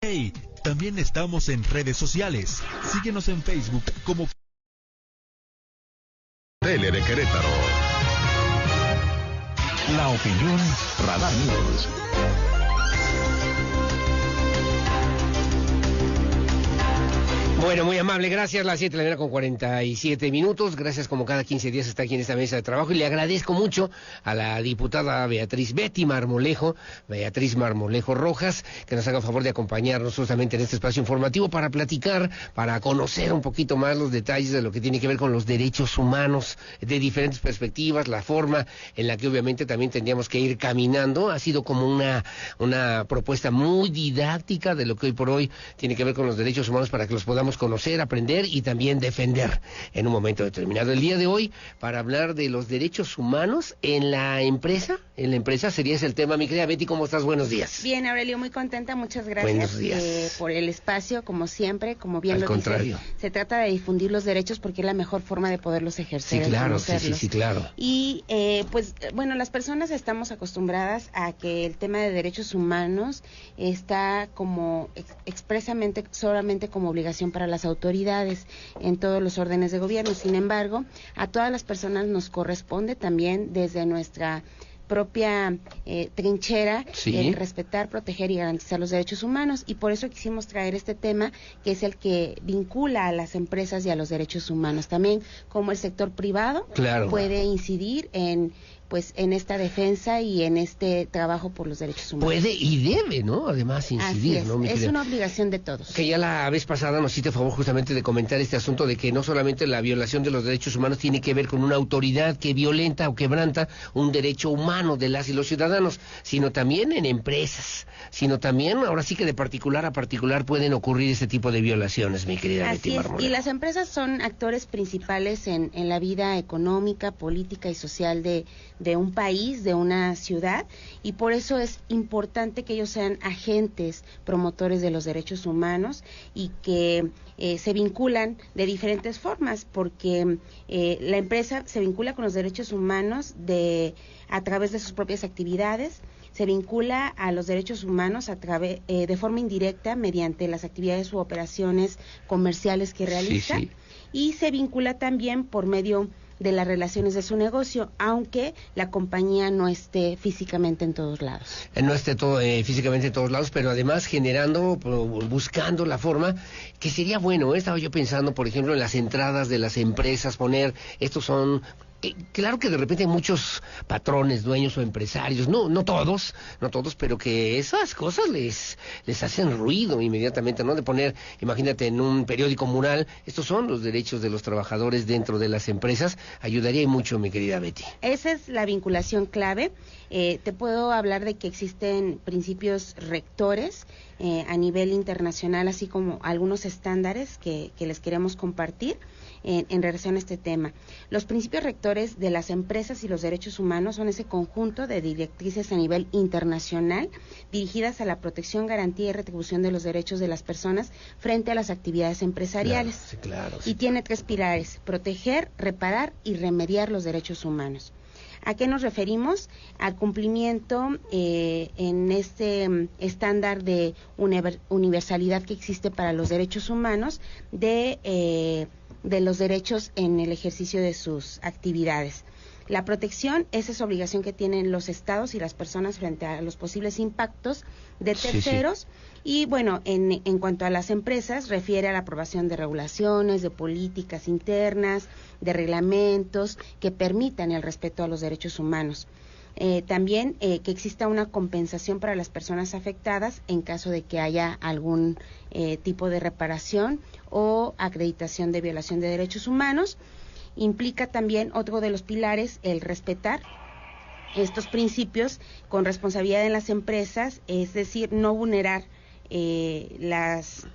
Hey, también estamos en redes sociales. Síguenos en Facebook como Tele de Querétaro. La opinión Radar News. Bueno, muy amable, gracias. Las 7 de la mañana con 47 minutos. Gracias, como cada 15 días está aquí en esta mesa de trabajo. Y le agradezco mucho a la diputada Beatriz Marmolejo Rojas, que nos haga el favor de acompañarnos justamente en este espacio informativo para platicar, para conocer un poquito más los detalles de lo que tiene que ver con los derechos humanos de diferentes perspectivas, la forma en la que obviamente también tendríamos que ir caminando. Ha sido como una propuesta muy didáctica de lo que hoy por hoy tiene que ver con los derechos humanos para que los podamos conocer, aprender y también defender en un momento determinado. El día de hoy, para hablar de los derechos humanos en la empresa sería ese el tema. Mi querida Betty, ¿cómo estás? Buenos días. Bien, Aurelio, muy contenta, muchas gracias. Buenos días. Por el espacio, como siempre, como bien Al lo contrario. dice, se trata de difundir los derechos porque es la mejor forma de poderlos ejercer. Sí, claro, sí, claro. Y, bueno, las personas estamos acostumbradas a que el tema de derechos humanos está como expresamente, solamente como obligación para las autoridades en todos los órdenes de gobierno. Sin embargo, a todas las personas nos corresponde también desde nuestra propia trinchera, sí, el respetar, proteger y garantizar los derechos humanos, y por eso quisimos traer este tema, que es el que vincula a las empresas y a los derechos humanos. También como el sector privado, claro, puede incidir en esta defensa y en este trabajo por los derechos humanos. Puede y debe, ¿no? Además, incidir, Así es, ¿no? es una obligación de todos. Que ya la vez pasada nos hiciste favor justamente de comentar este asunto de que no solamente la violación de los derechos humanos tiene que ver con una autoridad que violenta o quebranta un derecho humano de las y los ciudadanos, sino también en empresas, sino también, ahora sí que de particular a particular pueden ocurrir este tipo de violaciones, mi querida Betty Marmolejo. Y las empresas son actores principales en la vida económica, política y social de un país, de una ciudad, y por eso es importante que ellos sean agentes promotores de los derechos humanos y que se vinculan de diferentes formas, porque la empresa se vincula con los derechos humanos a través de sus propias actividades, se vincula a los derechos humanos de forma indirecta mediante las actividades u operaciones comerciales que realiza, sí. Y se vincula también por medio de las relaciones de su negocio, aunque la compañía no esté físicamente en todos lados. No esté físicamente en todos lados, pero además buscando la forma, que sería bueno, estaba yo pensando, por ejemplo, en las entradas de las empresas, poner, estos son... Claro que de repente hay muchos patrones, dueños o empresarios, no todos, pero que esas cosas les hacen ruido inmediatamente, ¿no? De poner, imagínate, en un periódico mural, estos son los derechos de los trabajadores dentro de las empresas, ayudaría mucho, mi querida Betty. Esa es la vinculación clave. Te puedo hablar de que existen principios rectores a nivel internacional, así como algunos estándares que les queremos compartir en relación a este tema. Los principios rectores de las empresas y los derechos humanos son ese conjunto de directrices a nivel internacional dirigidas a la protección, garantía y retribución de los derechos de las personas frente a las actividades empresariales. Claro. Y tiene 3 pilares: proteger, reparar y remediar los derechos humanos. ¿A qué nos referimos? Al cumplimiento en este estándar de universalidad que existe para los derechos humanos de los derechos en el ejercicio de sus actividades. La protección es esa obligación que tienen los estados y las personas frente a los posibles impactos de terceros. Sí. Y bueno, en cuanto a las empresas, refiere a la aprobación de regulaciones, de políticas internas, de reglamentos que permitan el respeto a los derechos humanos. También que exista una compensación para las personas afectadas en caso de que haya algún tipo de reparación o acreditación de violación de derechos humanos. Implica también otro de los pilares, el respetar estos principios con responsabilidad en las empresas, es decir, no vulnerar las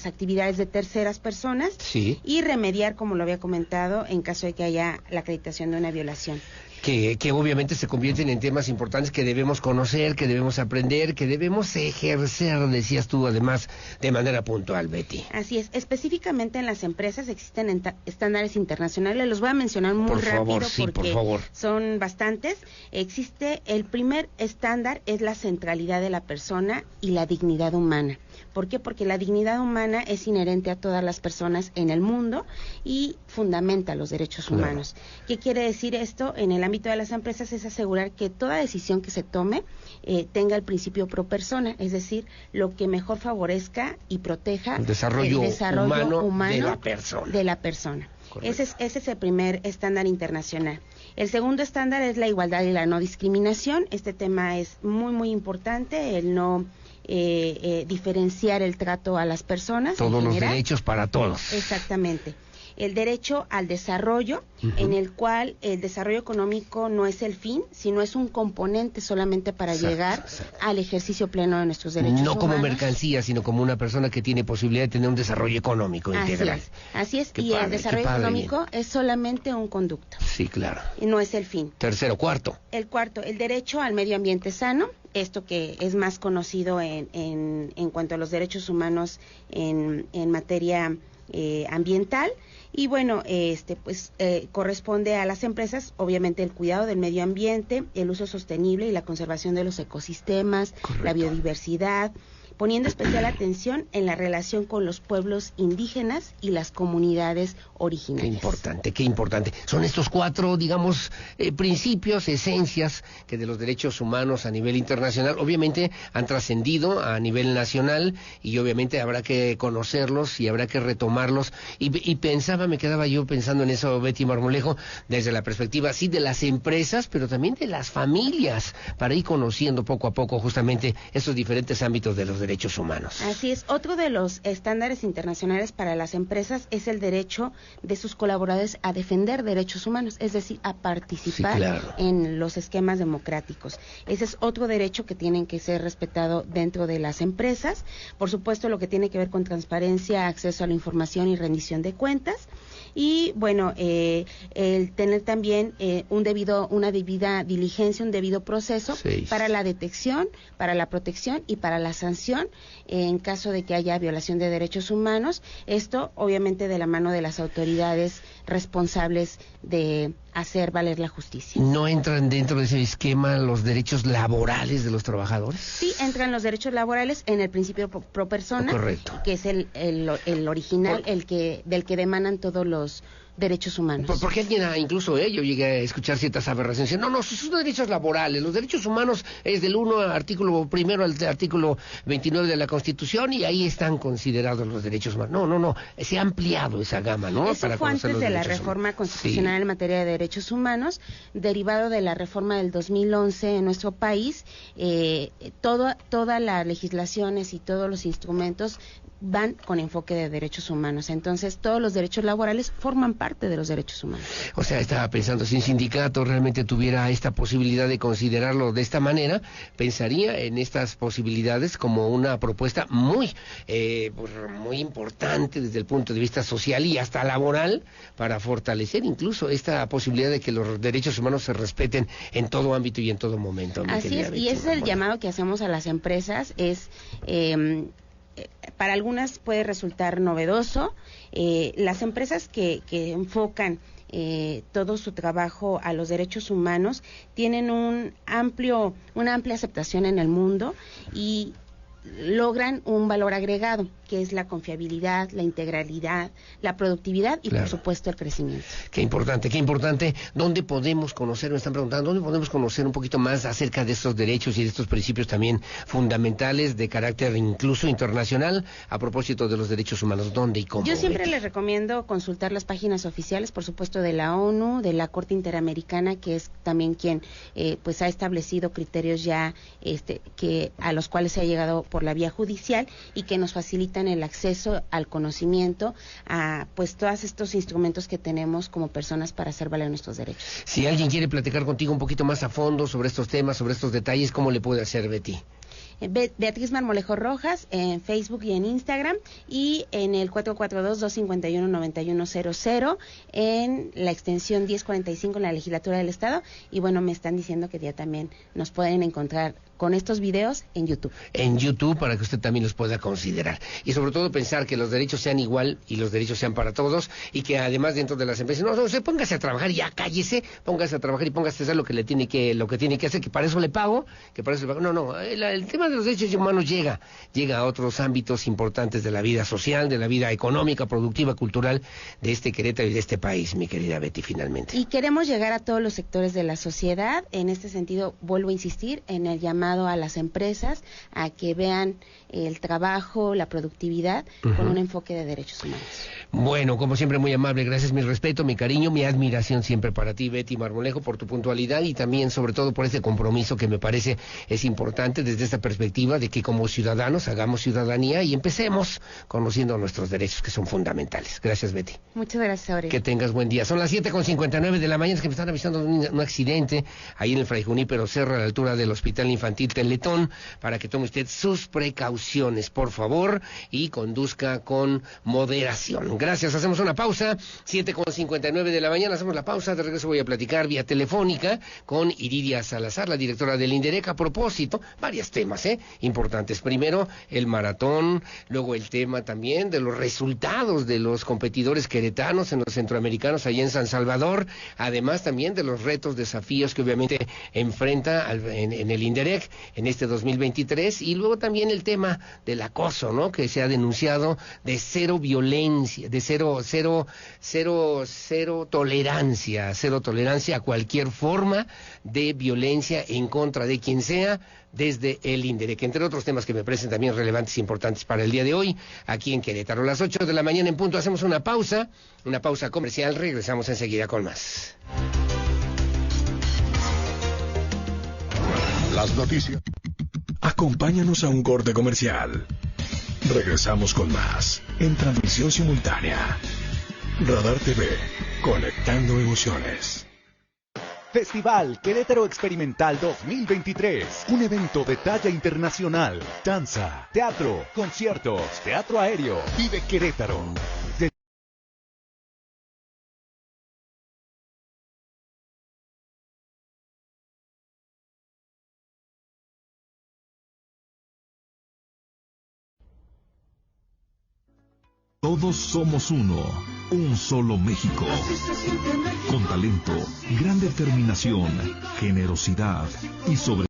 actividades de terceras personas, sí, y remediar, como lo había comentado, en caso de que haya la acreditación de una violación. que obviamente se convierten en temas importantes que debemos conocer, que debemos aprender, que debemos ejercer, decías tú, además, de manera puntual, Betty. Así es. Específicamente en las empresas existen estándares internacionales. Los voy a mencionar muy rápido porque son bastantes. Existe el primer estándar, es la centralidad de la persona y la dignidad humana. ¿Por qué? Porque la dignidad humana es inherente a todas las personas en el mundo y fundamenta los derechos humanos. ¿Qué quiere decir esto? En el ámbito de las empresas es asegurar que toda decisión que se tome tenga el principio pro persona, es decir, lo que mejor favorezca y proteja el desarrollo humano de la persona. Ese es el primer estándar internacional. El segundo estándar es la igualdad y la no discriminación. Este tema es muy, muy importante, el no diferenciar el trato a las personas. Todos los derechos para todos. Exactamente. El derecho al desarrollo, en el cual el desarrollo económico no es el fin, sino es un componente solamente para llegar al ejercicio pleno de nuestros derechos humanos. No como mercancía, sino como una persona que tiene posibilidad de tener un desarrollo económico integral. Así es. Y el desarrollo económico es solamente un conducto. Sí, claro. Y no es el fin. Cuarto. El cuarto, el derecho al medio ambiente sano. Esto que es más conocido en cuanto a los derechos humanos en materia ambiental. Y bueno, corresponde a las empresas, obviamente, el cuidado del medio ambiente, el uso sostenible y la conservación de los ecosistemas, la biodiversidad, poniendo especial atención en la relación con los pueblos indígenas y las comunidades originarias. Qué importante. Son estos 4, digamos, principios, esencias que de los derechos humanos a nivel internacional, obviamente, han trascendido a nivel nacional y obviamente habrá que conocerlos y habrá que retomarlos. Y me quedaba yo pensando en eso, Betty Marmolejo, desde la perspectiva, sí, de las empresas, pero también de las familias, para ir conociendo poco a poco justamente estos diferentes ámbitos de los derechos humanos. Así es. Otro de los estándares internacionales para las empresas es el derecho de sus colaboradores a defender derechos humanos, es decir, a participar en los esquemas democráticos. Ese es otro derecho que tienen que ser respetado dentro de las empresas. Por supuesto, lo que tiene que ver con transparencia, acceso a la información y rendición de cuentas. Y bueno, el tener también una debida diligencia, un debido proceso para la detección, para la protección y para la sanción en caso de que haya violación de derechos humanos. Esto obviamente de la mano de las autoridades responsables de hacer valer la justicia. ¿No entran dentro de ese esquema los derechos laborales de los trabajadores? Sí, entran los derechos laborales en el principio pro persona, que es el original, del que demanan todos los derechos humanos. Porque alguien, incluso yo llegué a escuchar ciertas aberraciones, no, son derechos laborales, los derechos humanos es del 1 artículo primero al artículo 29 de la Constitución y ahí están considerados los derechos humanos. No, se ha ampliado esa gama, ¿no? Eso fue antes de la reforma constitucional en materia de derechos humanos, derivado de la reforma del 2011 en nuestro país. Toda la legislaciones y todos los instrumentos van con enfoque de derechos humanos. Entonces, todos los derechos laborales forman parte de los derechos humanos. O sea, estaba pensando, si un sindicato realmente tuviera esta posibilidad de considerarlo de esta manera, pensaría en estas posibilidades como una propuesta muy importante desde el punto de vista social y hasta laboral para fortalecer incluso esta posibilidad de que los derechos humanos se respeten en todo ámbito y en todo momento. Así es, y ese es el llamado que hacemos a las empresas, para algunas puede resultar novedoso. Las empresas que enfocan todo su trabajo a los derechos humanos tienen una amplia aceptación en el mundo y logran un valor agregado, que es la confiabilidad, la integralidad, la productividad y, por supuesto, el crecimiento. Qué importante. ¿Dónde podemos conocer, me están preguntando, dónde podemos conocer un poquito más acerca de estos derechos y de estos principios también fundamentales de carácter incluso internacional a propósito de los derechos humanos? ¿Dónde y cómo? Yo siempre les recomiendo consultar las páginas oficiales, por supuesto, de la ONU, de la Corte Interamericana, que es también quien ha establecido criterios ya a los cuales se ha llegado por la vía judicial y que nos facilitan el acceso al conocimiento a todos estos instrumentos que tenemos como personas para hacer valer nuestros derechos. Si alguien quiere platicar contigo un poquito más a fondo sobre estos temas, sobre estos detalles, ¿cómo le puede hacer, Betty? Beatriz Marmolejo Rojas en Facebook y en Instagram, y en el 442-251-9100 en la extensión 1045 en la Legislatura del Estado. Y bueno, me están diciendo que ya también nos pueden encontrar con estos videos en YouTube. En YouTube, para que usted también los pueda considerar. Y sobre todo pensar que los derechos sean igual y los derechos sean para todos, y que además dentro de las empresas, no, usted póngase a trabajar, ya cállese, póngase a trabajar y póngase a hacer lo que tiene que hacer, que para eso le pago, No, el tema de los derechos humanos llega a otros ámbitos importantes de la vida social, de la vida económica, productiva, cultural de este Querétaro y de este país, mi querida Betty, finalmente. Y queremos llegar a todos los sectores de la sociedad. En este sentido, vuelvo a insistir en el llamado a las empresas a que vean el trabajo, la productividad, con un enfoque de derechos humanos. Bueno, como siempre, muy amable, gracias, mi respeto, mi cariño, mi admiración siempre para ti, Betty Marmolejo, por tu puntualidad y también, sobre todo, por este compromiso que me parece es importante desde esta perspectiva de que como ciudadanos hagamos ciudadanía y empecemos conociendo nuestros derechos, que son fundamentales. Gracias, Betty. Muchas gracias, Aurelio. Que tengas buen día. Son las 7:59 de la mañana, es que me están avisando de un accidente ahí en el Fray Junípero Serra, a la altura del Hospital Infantil Teletón, para que tome usted sus precauciones, por favor, y conduzca con moderación. Gracias, hacemos una pausa, 7:59 de la mañana, hacemos la pausa, de regreso voy a platicar vía telefónica con Iridia Salazar, la directora del INDEREC, a propósito, varios temas importantes. Primero, el maratón, luego el tema también de los resultados de los competidores queretanos en los centroamericanos allá en San Salvador, además también de los retos, desafíos que obviamente enfrenta en el INDEREC en este 2023, y luego también el tema del acoso, ¿no?, que se ha denunciado, de cero violencia, de cero tolerancia a cualquier forma de violencia en contra de quien sea, desde el INDEREC, entre otros temas que me parecen también relevantes e importantes para el día de hoy, aquí en Querétaro. Las 8 de la mañana en punto, hacemos una pausa comercial, regresamos enseguida con más. Las noticias. Acompáñanos a un corte comercial. Regresamos con más en transmisión simultánea. Radar TV, conectando emociones. Festival Querétaro Experimental 2023. Un evento de talla internacional. Danza, teatro, conciertos, teatro aéreo. Vive Querétaro. Todos somos uno, un solo México. Con talento, gran determinación, generosidad y sobre